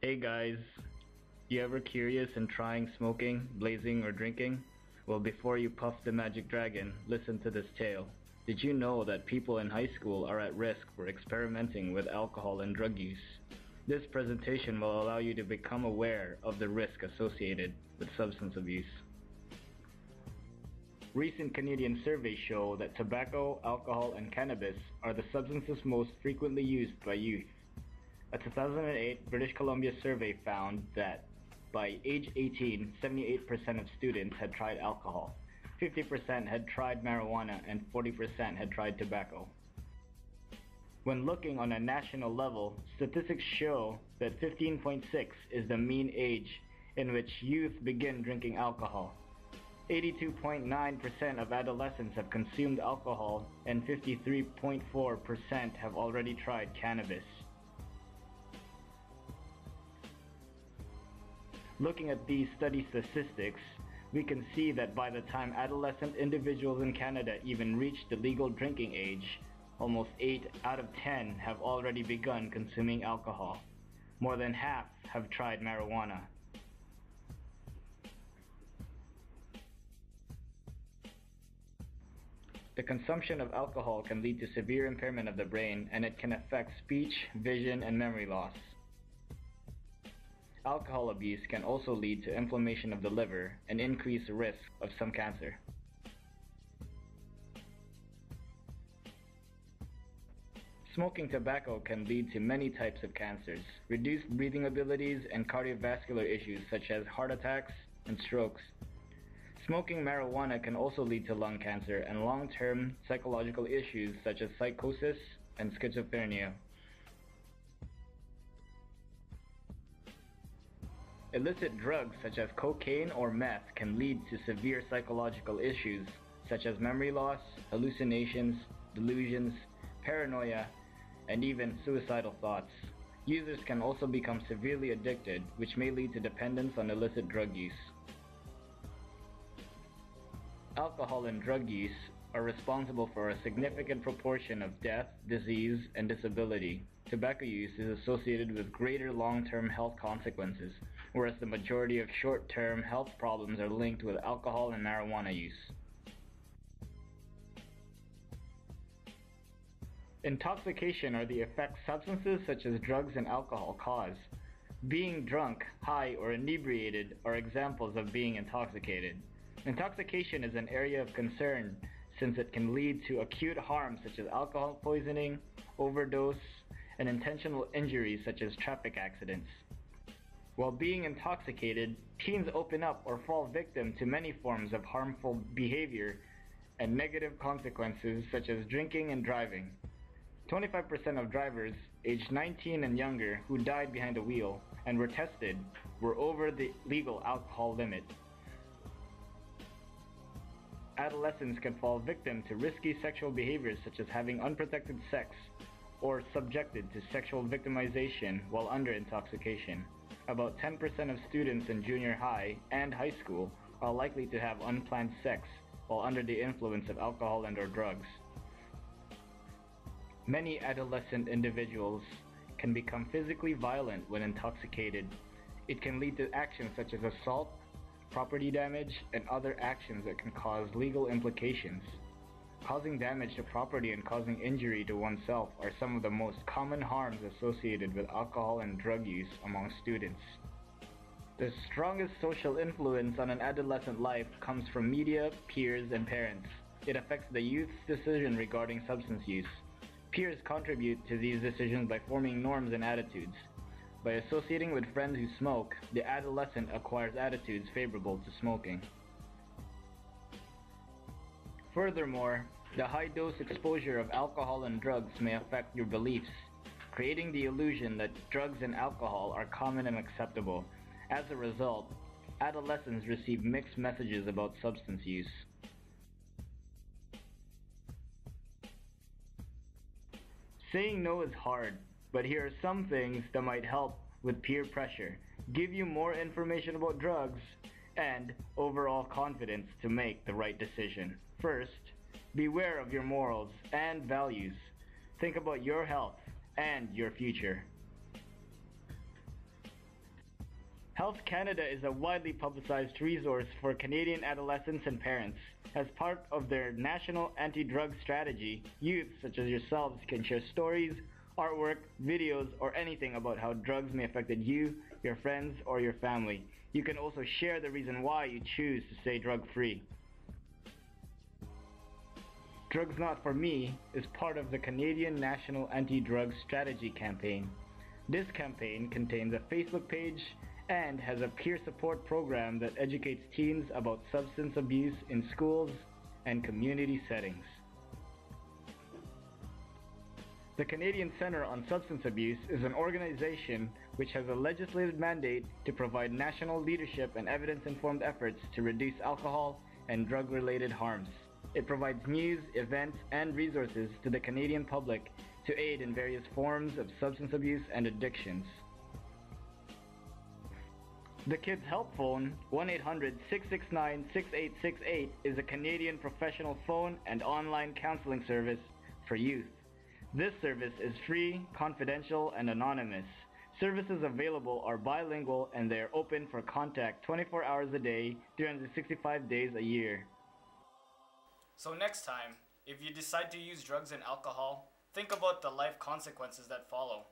Hey guys, you ever curious in trying smoking, blazing, or drinking? Well, before you puff the magic dragon, listen to this tale. Did you know that people in high school are at risk for experimenting with alcohol and drug use? This presentation will allow you to become aware of the risk associated with substance abuse. Recent Canadian surveys show that tobacco, alcohol, and cannabis are the substances most frequently used by youth. A 2008 British Columbia survey found that by age 18, 78% of students had tried alcohol, 50% had tried marijuana, and 40% had tried tobacco. When looking on a national level, statistics show that 15.6 is the mean age in which youth begin drinking alcohol. 82.9% of adolescents have consumed alcohol, and 53.4% have already tried cannabis. Looking at these study statistics, we can see that by the time adolescent individuals in Canada even reach the legal drinking age, almost 8 out of 10 have already begun consuming alcohol. More than half have tried marijuana. The consumption of alcohol can lead to severe impairment of the brain, and it can affect speech, vision, and memory loss. Alcohol abuse can also lead to inflammation of the liver and increase the risk of some cancer. Smoking tobacco can lead to many types of cancers, reduced breathing abilities, and cardiovascular issues such as heart attacks and strokes. Smoking marijuana can also lead to lung cancer and long-term psychological issues such as psychosis and schizophrenia. Illicit drugs such as cocaine or meth can lead to severe psychological issues such as memory loss, hallucinations, delusions, paranoia, and even suicidal thoughts. Users can also become severely addicted, which may lead to dependence on illicit drug use. Alcohol and drug use are responsible for a significant proportion of death, disease, and disability. Tobacco use is associated with greater long-term health consequences, whereas the majority of short-term health problems are linked with alcohol and marijuana use. Intoxication are the effects substances such as drugs and alcohol cause. Being drunk, high, or inebriated are examples of being intoxicated. Intoxication is an area of concern since it can lead to acute harm such as alcohol poisoning, overdose, and intentional injuries such as traffic accidents. While being intoxicated, teens open up or fall victim to many forms of harmful behavior and negative consequences such as drinking and driving. 25% of drivers aged 19 and younger who died behind the wheel and were tested were over the legal alcohol limit. Adolescents can fall victim to risky sexual behaviors such as having unprotected sex or subjected to sexual victimization while under intoxication. About 10% of students in junior high and high school are likely to have unplanned sex while under the influence of alcohol and/or drugs. Many adolescent individuals can become physically violent when intoxicated. It can lead to actions such as assault, property damage, and other actions that can cause legal implications. Causing damage to property and causing injury to oneself are some of the most common harms associated with alcohol and drug use among students. The strongest social influence on an adolescent life comes from media, peers, and parents. It affects the youth's decision regarding substance use. Peers contribute to these decisions by forming norms and attitudes. By associating with friends who smoke, the adolescent acquires attitudes favorable to smoking. Furthermore, the high-dose exposure of alcohol and drugs may affect your beliefs, creating the illusion that drugs and alcohol are common and acceptable. As a result, adolescents receive mixed messages about substance use. Saying no is hard, but here are some things that might help with peer pressure, give you more information about drugs, and overall confidence to make the right decision. First, beware of your morals and values. Think about your health and your future. Health Canada is a widely publicized resource for Canadian adolescents and parents. As part of their national anti-drug strategy, youth such as yourselves can share stories, artwork, videos, or anything about how drugs may have affected you, your friends, or your family. You can also share the reason why you choose to stay drug-free. Drugs Not For Me is part of the Canadian National Anti-Drug Strategy campaign. This campaign contains a Facebook page and has a peer support program that educates teens about substance abuse in schools and community settings. The Canadian Centre on Substance Abuse is an organization which has a legislated mandate to provide national leadership and evidence-informed efforts to reduce alcohol and drug-related harms. It provides news, events, and resources to the Canadian public to aid in various forms of substance abuse and addictions. The Kids Help Phone, 1-800-669-6868, is a Canadian professional phone and online counseling service for youth. This service is free, confidential, and anonymous. Services available are bilingual and they are open for contact 24 hours a day, 365 days a year. So next time, if you decide to use drugs and alcohol, think about the life consequences that follow.